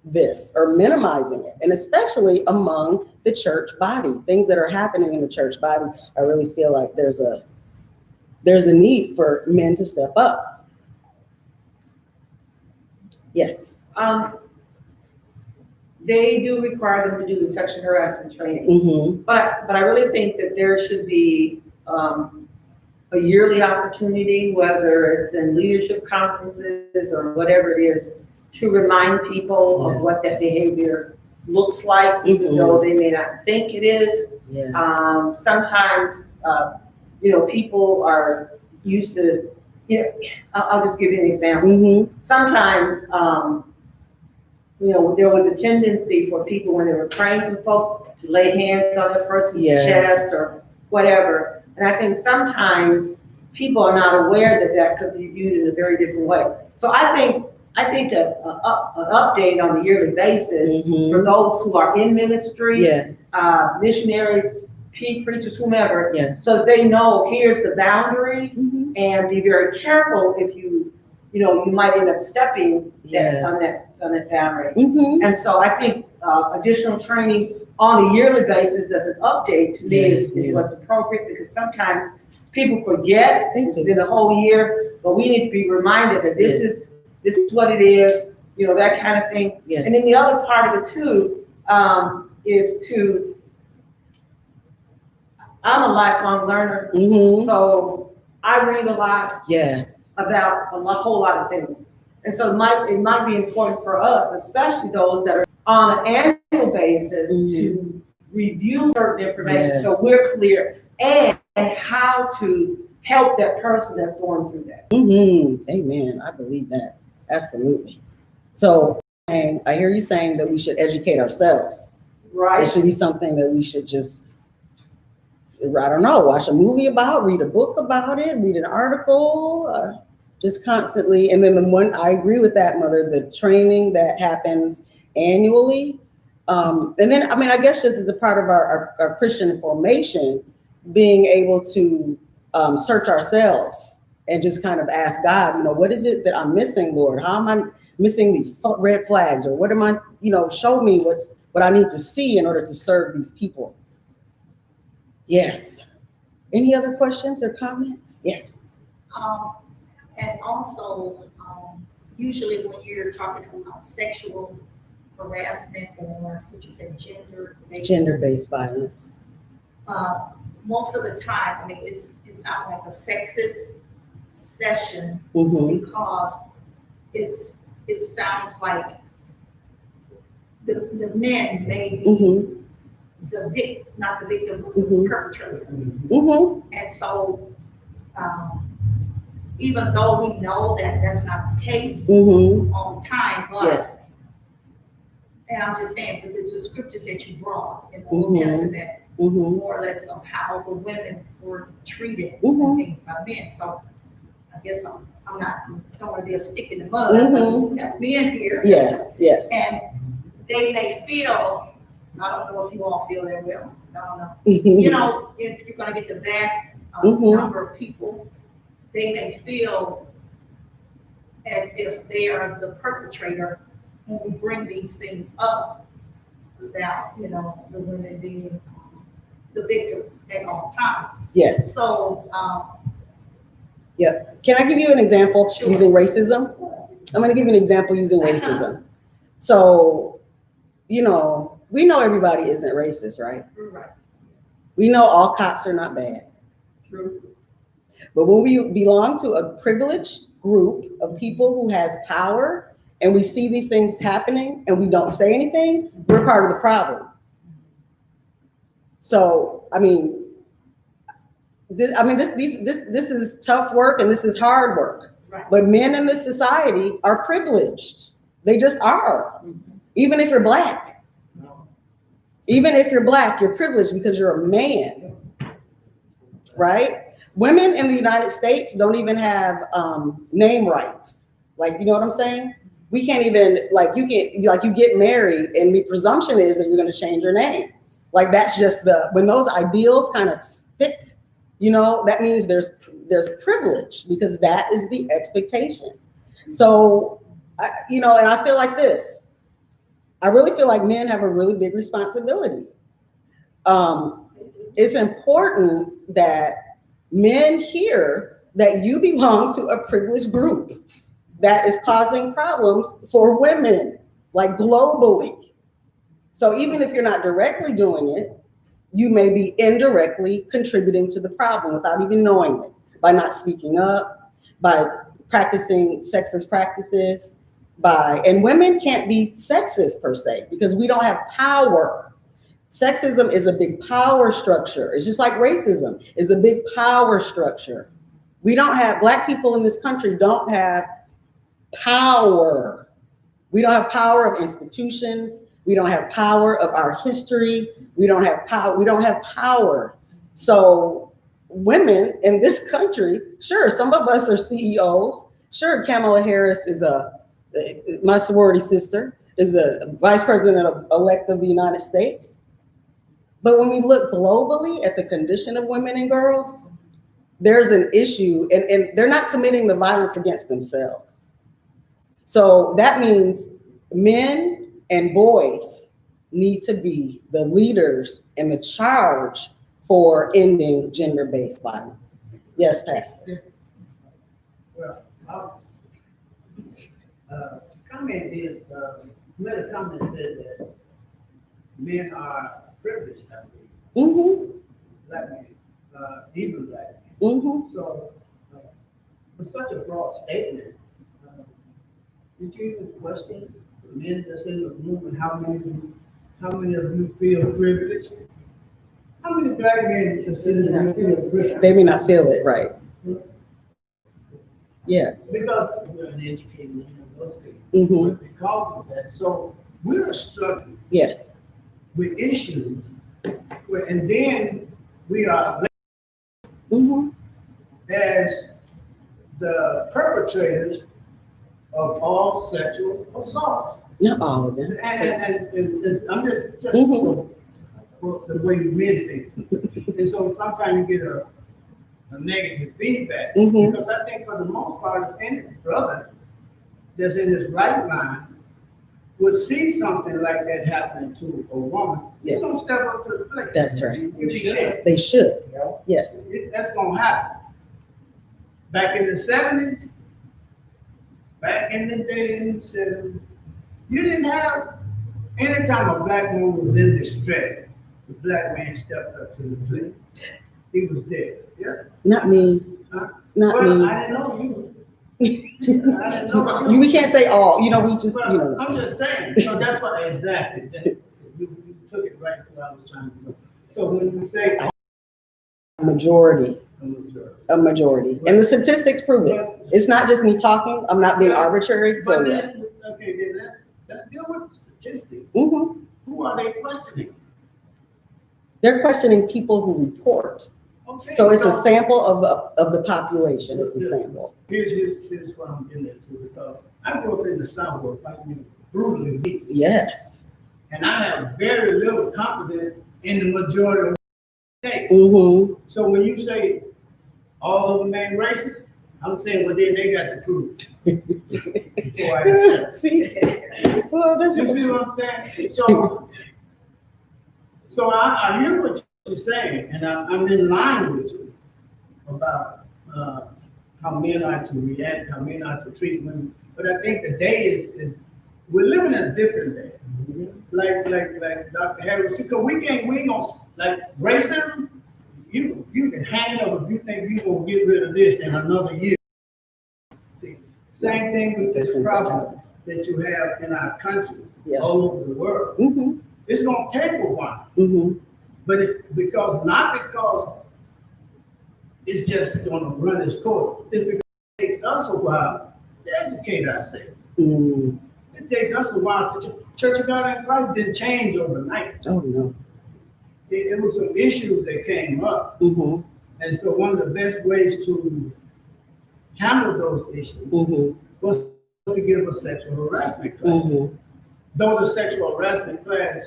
this or minimizing it, and especially among the church body, things that are happening in the church body. I really feel like there's a need for men to step up. Yes. They do require them to do the sexual harassment training, Mm-hmm. but I really think that there should be a yearly opportunity, whether it's in leadership conferences or whatever it is, to remind people of Yes. what that behavior looks like, even though they may not think it is. Yes. Sometimes, people are used to, I'll just give you an example. Mm-hmm. Sometimes, there was a tendency for people when they were praying for folks to lay hands on the person's Yes. chest or whatever. And I think sometimes people are not aware that that could be viewed in a very different way. So I think that an update on a yearly basis Mm-hmm. for those who are in ministry, Yes. missionaries, preachers, whomever, Yes. so they know here's the boundary, Mm-hmm. and be very careful if you might end up stepping Yes. on that boundary. Mm-hmm. And so I think additional training on a yearly basis as an update to me Yes, is yeah. what's appropriate, because sometimes people forget Thank it's you. been a whole year, but we need to be reminded that this Yes. is what it is, that kind of thing. Yes. And then the other part of it too is I'm a lifelong learner, Mm-hmm. so I read a lot Yes. about a whole lot of things. And so it might be important for us, especially those that are on an annual basis, to review certain information. Yes. So we're clear and how to help that person that's going through that. Mm-hmm. Amen. I believe that. Absolutely. So I hear you saying that we should educate ourselves. Right? It should be something that we should just, I don't know, watch a movie about, read a book about it, read an article, just constantly. And then I agree with that, Mother, the training that happens annually. And then, I guess just as a part of our Christian formation, being able to search ourselves and just kind of ask God, what is it that I'm missing, Lord? How am I missing these red flags? Or what am I, show me what I need to see in order to serve these people. Yes. Any other questions or comments? Yes. And also, usually when you're talking about sexual harassment or what you said, Gender-based violence. Most of the time, it sounds like a sexist session, Mm-hmm. because it sounds like the men may be Mm-hmm. not the victim, but Mhm. the perpetrator. Mm-hmm. And so, even though we know that that's not the case Mm-hmm. all the time, but, Yes. and I'm just saying, but the scriptures that you brought in the Old Mhm. Testament, Mm-hmm. more or less of how the women were treated Mhm. and things by men. So I guess I'm not, don't want to be a stick in the mud, Mhm. but we have men here. Yes. Yes. And they may feel, I don't know if you all feel that well, I don't know. Mm-hmm. If you're gonna get the vast Mhm. number of people, they may feel as if they are the perpetrator when we bring these things up about, the women being the victim at all times. Yes. So, Can I give you an example Sure. using racism? I'm going to give you an example using racism. So, we know everybody isn't racist, right? right, We know all cops are not bad. true. But when we belong to a privileged group of people who has power and we see these things happening and we don't say anything, we're part of the problem. So, this is tough work and this is hard work. Right. But men in this society are privileged. They just are. Even if you're black. Even if you're black, you're privileged because you're a man. Right? Women in the United States don't even have name rights. You know what I'm saying? We can't even, you get married and the presumption is that you're going to change your name. That's just when those ideals kind of stick You know, that means there's privilege because that is the expectation. So, you know, and I feel like this. I really feel like men have a really big responsibility. It's important that men hear that you belong to a privileged group that is causing problems for women, like globally. So even if you're not directly doing it, you may be indirectly contributing to the problem without even knowing it, by not speaking up, by practicing sexist practices, and women can't be sexist per se because we don't have power. Sexism is a big power structure. It's just like racism is a big power structure. We don't have, Black people in this country don't have power. We don't have power of institutions. We don't have power of our history. We don't have power. We don't have power. So women in this country, sure, some of us are CEOs. Sure, Kamala Harris is my sorority sister, is the vice president-elect of the United States. But when we look globally at the condition of women and girls, there's an issue, and they're not committing the violence against themselves. So that means men and boys need to be the leaders in the charge for ending gender-based violence. Yes, Pastor. Well, comment is, made a comment said that men are privileged, I believe. Mm-hmm. Black men, even black men. Mm-hmm. So, with such a broad statement, did you even question the men that's in the room and how many of you feel privileged? How many black men consider you feel privileged? They may not feel it, right? Yeah. Because we're an educated university. Mm-hmm. Because of that, so we're struggling. Yes. With issues, and then we are Mm-hmm. as the perpetrators of all sexual assaults. Not all of them. And I'm just Mm-hmm. for the way men think. And so sometimes you get a negative feedback. Mm-hmm. Because I think for the most part, if any brother that's in his right mind would see something like that happening to a woman, Yes. he's gonna step up to the plate. That's right. If he can. They should. Yes. That's gonna happen. Back in the 70s, back in the day in the 70s, you didn't have, anytime a black woman was in distress, the black man stepped up to the plate. He was there. Yeah. Not me. Huh? Not Well, me. I didn't know you. I didn't know you. We can't say all. You know, we just, Well, you know. I'm just saying. So that's what exactly. You took it right to where I was trying to go. So when you say Majority. a A majority. And the statistics prove it. It's not just me talking. I'm not being arbitrary. So, but yeah. then, okay, then let's deal with the statistics. Mm-hmm. Who are they questioning? They're questioning people who report. Okay, So it's a sample of the population. It's a Yeah. sample. Here's what I'm getting into, because I grew up in the South where white men brutally beat, Yes. and I have very little confidence in the majority of the state. Mm-hmm. So when you say all of them ain't racist, I'm saying, well, then they got the proof. Before I accept. See? Well, this You is. see what I'm saying? So I hear what you're saying, and I'm in line with you about how men are to react, how men are to treat women. But I think the day is we're living in a different day. Like Dr. Harris, because we ain't gonna, like racism, you can hang up if you think you gonna get rid of this in another year. See, same thing with this problem that you have in our country, Yeah. all over the world. Mm-hmm. It's gonna take a while, Mm-hmm. but it's not because it's just gonna run its course. It's because it takes us a while to educate ourselves. Mm-hmm. It takes us a while to Church of God in Christ didn't change overnight. Oh, no. It was some issues that came up. Mm-hmm. And so one of the best ways to handle those issues Mm-hmm. was to give a sexual harassment class. Mm-hmm. Though the sexual harassment class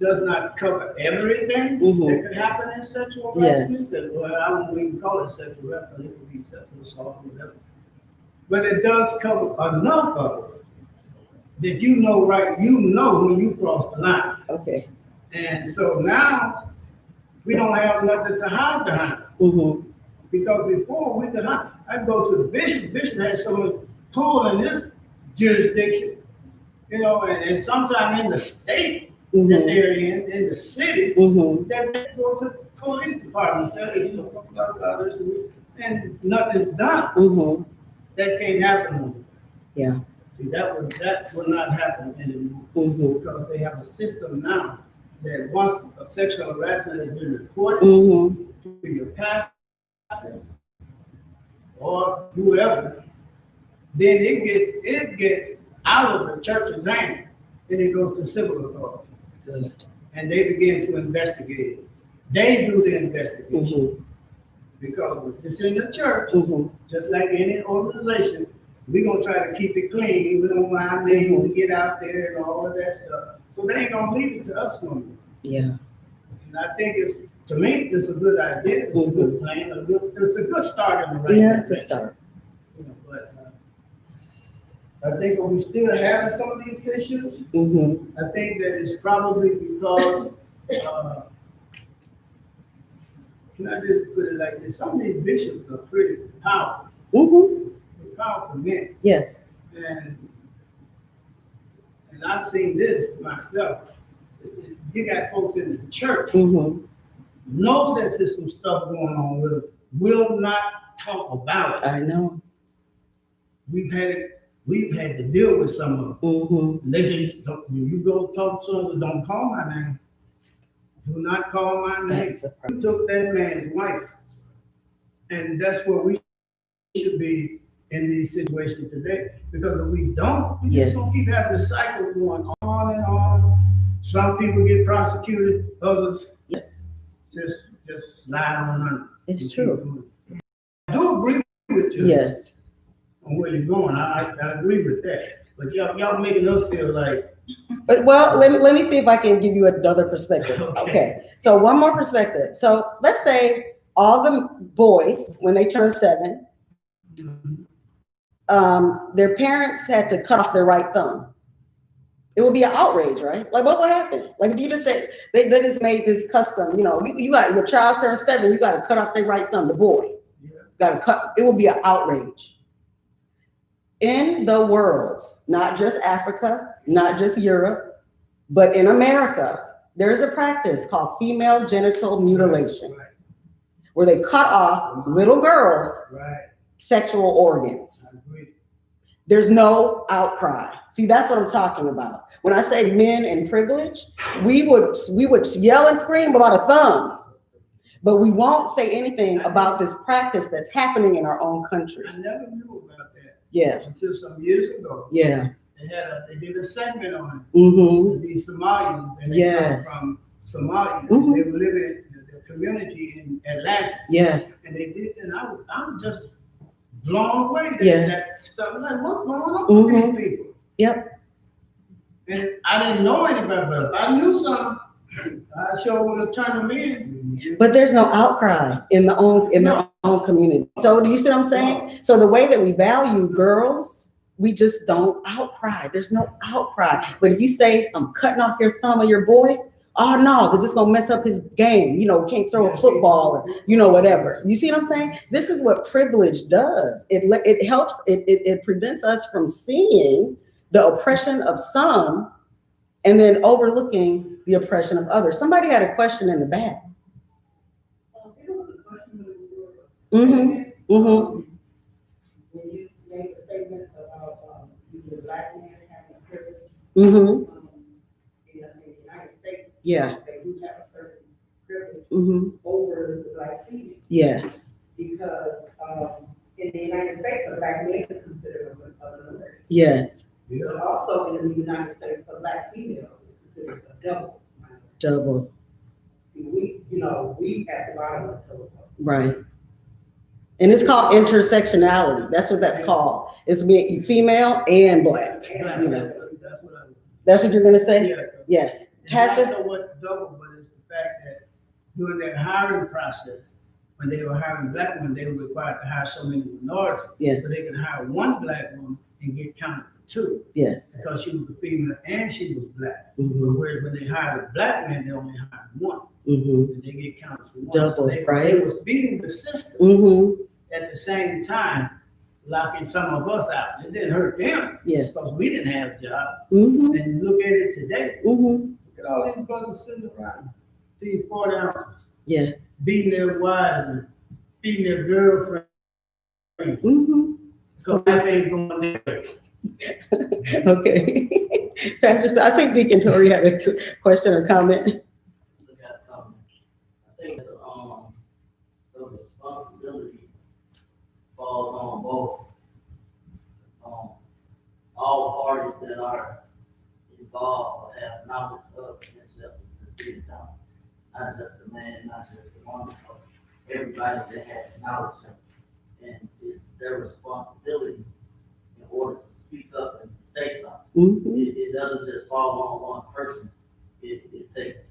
does not cover everything Mhm. that could happen in sexual Yes. harassment. Well, I wouldn't even call it sexual harassment, it could be sexual assault or whatever. But it does cover enough of it that you know when you cross the line. Okay. And so now, we don't have nothing to hide behind. Mm-hmm. Because before we could hide, I'd go to the bishop, bishop had someone pull in his jurisdiction, and sometime in the state that Mm-hmm. they're in the city, Mm-hmm. that they go to the police department, say, hey, blah, blah, blah, this, and nothing's done. Mm-hmm. That can't happen anymore. Yeah. See, that will not happen anymore. Mm-hmm. Because they have a system now that once a sexual harassment has been reported Mm-hmm. to your pastor or whoever, then it gets out of the church's hand and it goes to civil authority. Good. And they begin to investigate it. They do the investigation. Mm-hmm. Because if it's in the church, Mm-hmm. just like any organization, we're gonna try to keep it clean. We don't want our name to get out there and all of that stuff. So they ain't gonna leave it to us no more. Yeah. And I think to me, it's a good idea. It's a good plan. It's a good start in the right Yeah, it's a direction. start. But I think we still having some of these issues. Mm-hmm. I think that it's probably because, can I just put it like this? Some of these bishops are pretty powerful. Mm-hmm. They're powerful men. Yes. And I've seen this myself. You got folks in the church Mm-hmm. know that there's some stuff going on with them, will not talk about it. I know. We've had to deal with some of them. Mm-hmm. And they say, when you go talk to them, don't call my name. Do not call my name. That's the You took that man's wife. And that's where we should be in these situations today. Because if we don't, we Yes. just gonna keep having the cycle going on and on. Some people get prosecuted, others Yes. just slide on under. It's And true. keep doing it. I do agree with you Yes. on where you're going. I agree with that. But y'all making us feel like, But well, let me see if I can give you another perspective. Okay. Okay. So one more perspective. So let's say all the boys, when they turn 7, their parents had to cut off their right thumb. It would be an outrage, right? Like, what would happen? Like, if you just say they just made this custom, you got your child turns 7, you got to cut off their right thumb. The boy got to cut. It would be an outrage. In the world, not just Africa, not just Europe, but in America, there's a practice called female genital mutilation, where they cut off little girls' right, sexual organs. I agree. There's no outcry. See, that's what I'm talking about. When I say men in privilege, we would yell and scream about a thumb, but we won't say anything about this practice that's happening in our own country. I never knew about that Yeah, until some years ago. yeah. They did a segment on it. Mm-hmm. These Somalians, and they Yes. come from Somalia. Mhm. They were living in the community in Atlanta, Yes. and they did, and I was just blown away that, Yes. that stuff. Like, what's going on Mhm. with these people? Yep. And I didn't know anybody, but if I knew something, I sure would have turned them in. But there's no outcry in their own community. So do you see what I'm saying? So the way that we value girls, we just don't outcry. There's no outcry. But if you say, I'm cutting off your thumb of your boy, oh no, because it's gonna mess up his game. Can't throw a football or whatever. You see what I'm saying? This is what privilege does. It helps. It prevents us from seeing the oppression of some and then overlooking the oppression of others. Somebody had a question in the back. Mm-hmm. Mm-hmm. When you made a statement about the black man having privilege Mm-hmm. in the United States, Yeah. they do have a certain privilege Mm-hmm. over the black female Yes. because in the United States, a black man is considered a minority. Yes. But also in the United States, a black female is considered a double. Double. See, we at the bottom of the total. Right. And it's called intersectionality. That's what that's called. It's being female and black. That's what I was. That's what you're gonna say? Yeah. Yes. It's not Pastor? so much double, but it's the fact that during their hiring process, when they were hiring black women, they were required to hire so many minorities. Yes. So they could hire one black woman and get counted for two, Yes. because she was a female and she was black. Mhm. Whereas when they hired a black man, they only hired one, Mhm. and they get counted for one. Double, So they right? was beating the system Mhm. at the same time, locking some of us out. It didn't hurt them Yes. because we didn't have jobs. Mhm. And look at it today. Mhm. Look at all these brothers sitting around, these 40 ounces, Yes. beating their wives and beating their girlfriends. Mhm. Because that ain't going there. Okay. Pastor, so I think Deacon Tori had a question or comment. I think the responsibility falls on both, all parties that are involved or have knowledge of injustice that's being done. Not just the man, not just the woman, but everybody that has knowledge of it. And it's their responsibility in order to speak up and to say something. Mhm. It doesn't just fall on one person. It takes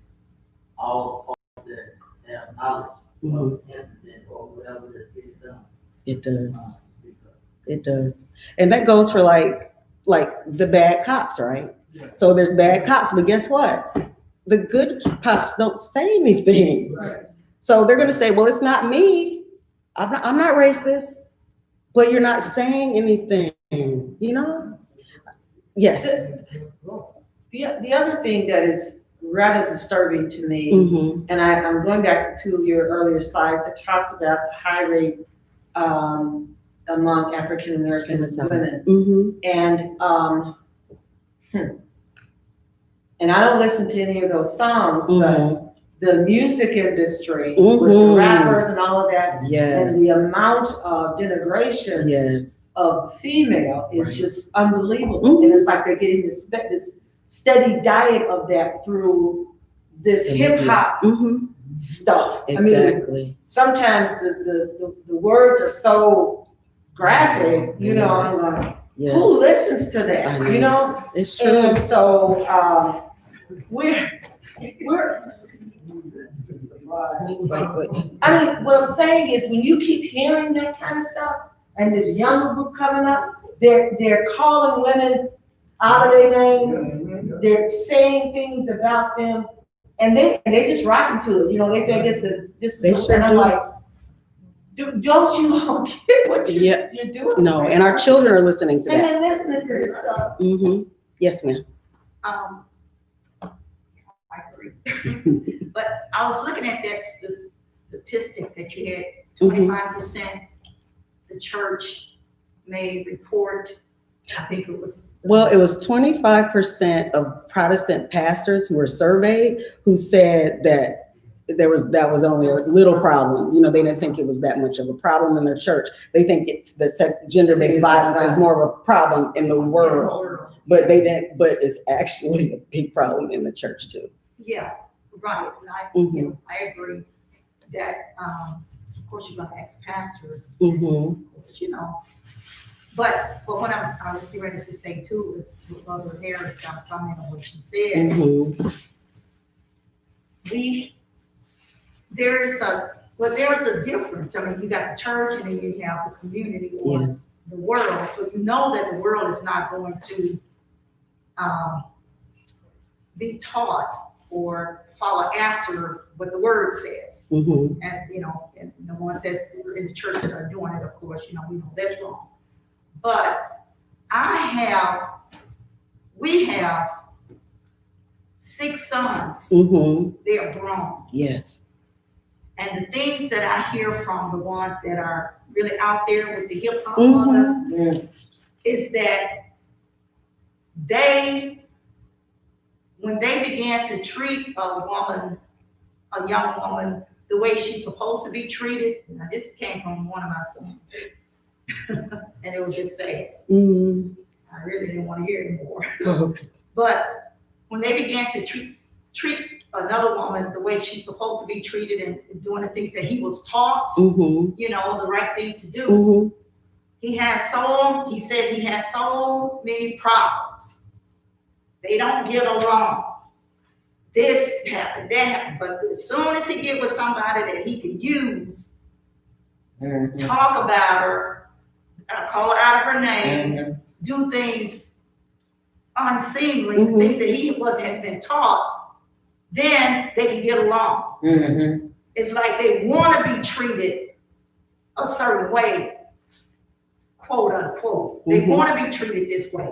all the parties that have knowledge of the incident or whatever that's being done. It does. To speak up. It does. And that goes for like the bad cops, right? Yeah. So there's bad cops, but guess what? The good cops don't say anything. Right. So they're gonna say, well, it's not me. I'm not racist, but you're not saying anything, you know? Yes. The other thing that is rather disturbing to me, Mm-hmm. and I'm going back to your earlier slides that talked about the high rate among African American women. Mm-hmm. And I don't listen to any of those songs, Mm-hmm. but the music industry Mm-hmm. with the rappers and all of that, Yes. and the amount of denigration Yes. of female is Right. just unbelievable. Mhm. And it's like they're getting this steady diet of that through this hip hop Mm-hmm. stuff. I mean, Exactly. sometimes the words are so graphic, you know, I'm like, Yes. who listens to that, I you know? It's true. And so, we're, I mean, what I'm saying is when you keep hearing that kind of stuff and this younger group coming up, they're calling women out of their names. They're saying things about them and they just rocking to it. You know, they think this They is, sure and I'm do. like, don't you all get what you're doing? No, and our children are listening to And that. then listening to this stuff. Mm-hmm. Yes, ma'am. I agree. But I was looking at that statistic that you had, 25% the church may report, I think it was. Well, it was 25% of Protestant pastors who were surveyed who said that that was only a little problem. You know, they didn't think it was that much of a problem in their church. They think it's gender-based violence is more of a problem in the world, but it's actually a big problem in the church too. Yeah, right, and Mhm. I agree that, of course, you're gonna ask pastors, Mm-hmm. you know. But what I was getting ready to say too is, what Brother Harris got a comment on what she said. Mm-hmm. There's a difference. I mean, you got the church and then you have the community or Yes. the world. So you know that the world is not going to be taught or follow after what the word says. Mm-hmm. And, you know, and no one says in the church that are doing it, of course, you know, we know that's wrong. But we have 6 sons. Mm-hmm. They are grown. Yes. And the things that I hear from the ones that are really out there with the hip hop Mm-hmm. is that when they began to treat a young woman, the way she's supposed to be treated, now this came from one of my sons, and it was just sad. Mm-hmm. I really didn't want to hear it anymore. Okay. But when they began to treat another woman the way she's supposed to be treated and doing the things that he was taught, Mm-hmm. you know, the right thing to do, Mm-hmm. he said he has so many problems. They don't get along. this happened, that happened. But as soon as he get with somebody that he can use, talk about her, call her out of her name, do things unseemly, things that he had been taught, then they can get along. It's like they want to be treated a certain way, quote unquote. They want to be treated this way.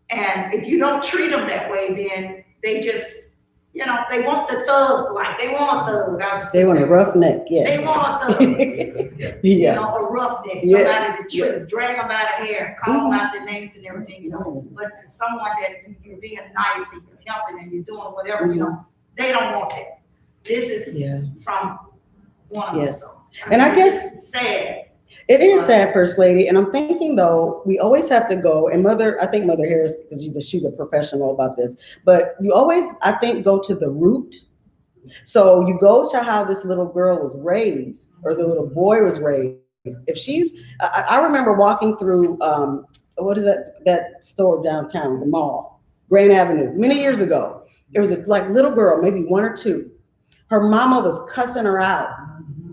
And if you don't treat them that way, then they just, you know, they want the thug life. They want a thug. They want a roughneck, yes. They want a thug. You know, a roughneck. Somebody to drag them by the hair, call them out their names and everything, you know. But to someone that you're being nice and you're helping and you're doing whatever, you know, they don't want that. This is from one of us. And I guess it's sad. It is sad, First Lady, and I'm thinking though, we always have to go, and I think Mother Harris, because she's a professional about this, but you always, I think, go to the root. So you go to how this little girl was raised, or the little boy was raised. If she's, I remember walking through, what is that store downtown, the mall, Grand Avenue, many years ago. There was a little girl, maybe 1 or 2. Her mama was cussing her out.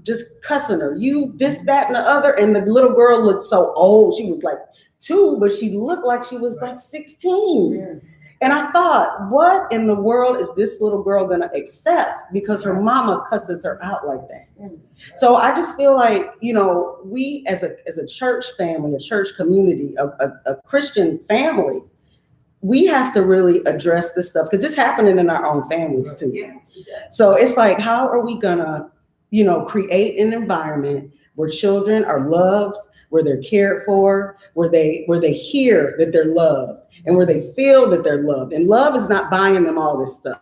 Just cussing her, you, this, that, and the other. And the little girl looked so old. She was like 2, but she looked like she was like 16. And I thought, what in the world is this little girl gonna accept because her mama cusses her out like that? So I just feel like, you know, we as a church family, a church community, a Christian family, we have to really address this stuff because it's happening in our own families too. So it's like, how are we gonna, you know, create an environment where children are loved, where they're cared for, where they hear that they're loved, and where they feel that they're loved. And love is not buying them all this stuff.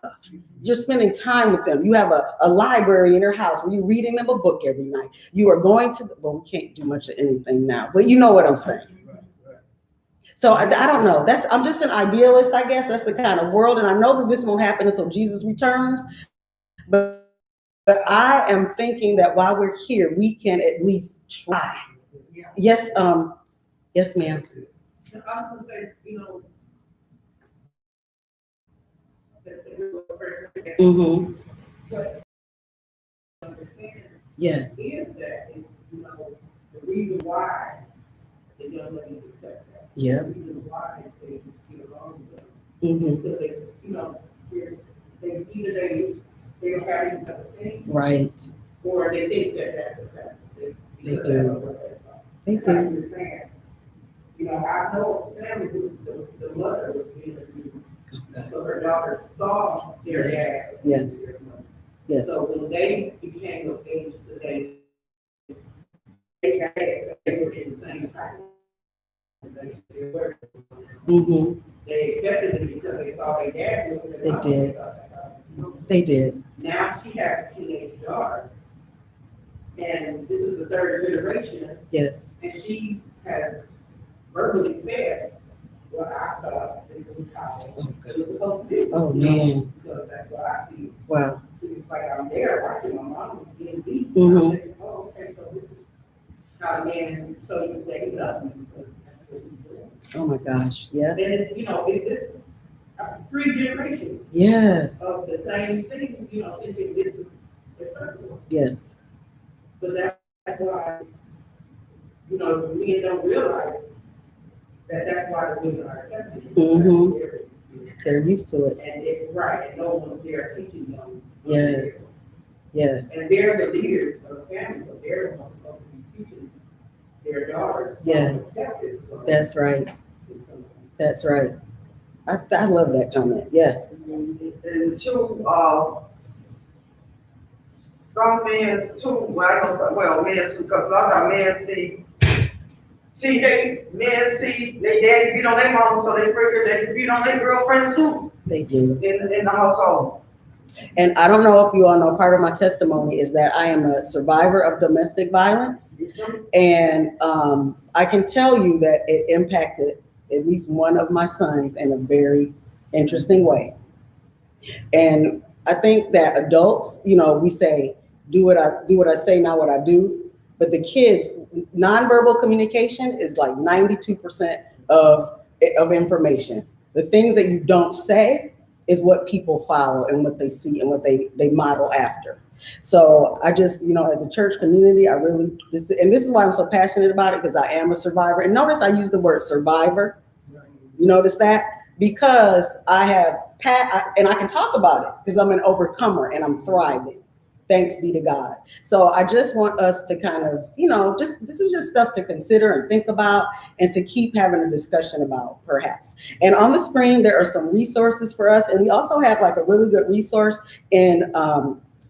You're spending time with them. You have a library in your house where you're reading them a book every night. You are going to, well, we can't do much of anything now, but you know what I'm saying. So I don't know. I'm just an idealist, I guess. That's the kind of world. And I know that this won't happen until Jesus returns. But I am thinking that while we're here, we can at least try. Yes, yes, ma'am. I was gonna say, you know, but Yes. is that is, you know, the reason why the young ladies accept that. Yeah. The reason why they get along with them. Mm-hmm. Because they, you know, they don't have any self-esteem. Right. Or they think that that's acceptable. They do. They Like do. you're saying, you know, I know a family who the mother was being abused. So her daughter saw their dad. Yes. Yes. So when they became of age today, they were in the same time. Mm-hmm. They accepted it because they saw their dad. They did. They did. Now she has a teenage daughter. And this is the 3rd generation. Yes. And she has verbally said, well, I thought this was how it was supposed to be. Oh, man. Because that's what I see. Wow. It's like I'm there watching my mom being beat. Mm-hmm. I'm thinking, oh, okay, so this is how the man told you that he loved me. Because that's what he's doing. Oh my gosh. Yeah. Then it's, you know, it's 3 generations Yes. of the same thing, you know, thinking this is acceptable. Yes. But that's why, you know, men don't realize that that's why the women are accepting it. Mm-hmm. They're used to it. And it's right, and no one's there teaching them. Yes. Yes. And they're the leaders of the family, so they're the ones supposed to be teaching their daughters. Yeah. That's right. That's right. I love that comment. Yes. And 2, some men too, men, because a lot of men see they daddy beat on their mom, so they figure they can beat on their girlfriends too. They do. In the household. And I don't know if you all know, part of my testimony is that I am a survivor of domestic violence. And I can tell you that it impacted at least one of my sons in a very interesting way. And I think that adults, you know, we say, do what I say, not what I do. But the kids, nonverbal communication is like 92% of information. The things that you don't say is what people follow and what they see and what they model after. So I just, as a church community, this is why I'm so passionate about it, because I am a survivor. And notice I use the word survivor. You notice that? Because I have, and I can talk about it because I'm an overcomer and I'm thriving. Thanks be to God. So I just want us to kind of, this is just stuff to consider and think about and to keep having a discussion about, perhaps. And on the screen, there are some resources for us. And we also have like a really good resource in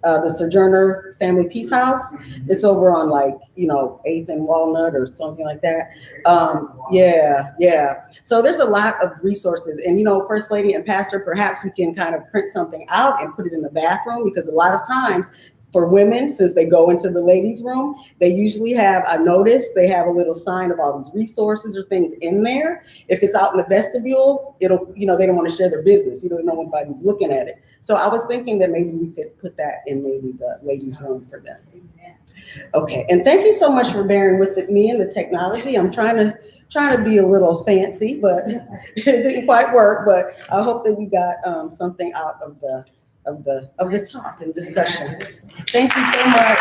the Sojourner Family Peace House. It's over on 8th and Walnut or something like that. Yeah. So there's a lot of resources. And, First Lady and Pastor, perhaps we can kind of print something out and put it in the bathroom, because a lot of times for women, since they go into the ladies' room, they usually have, I noticed, they have a little sign of all these resources or things in there. If it's out in the vestibule, it'll, they don't want to share their business. Nobody's looking at it. So I was thinking that maybe we could put that in maybe the ladies' room for them. Okay, and thank you so much for bearing with me and the technology. I'm trying to be a little fancy, but it didn't quite work. But I hope that we got something out of the talk and discussion. Thank you so much.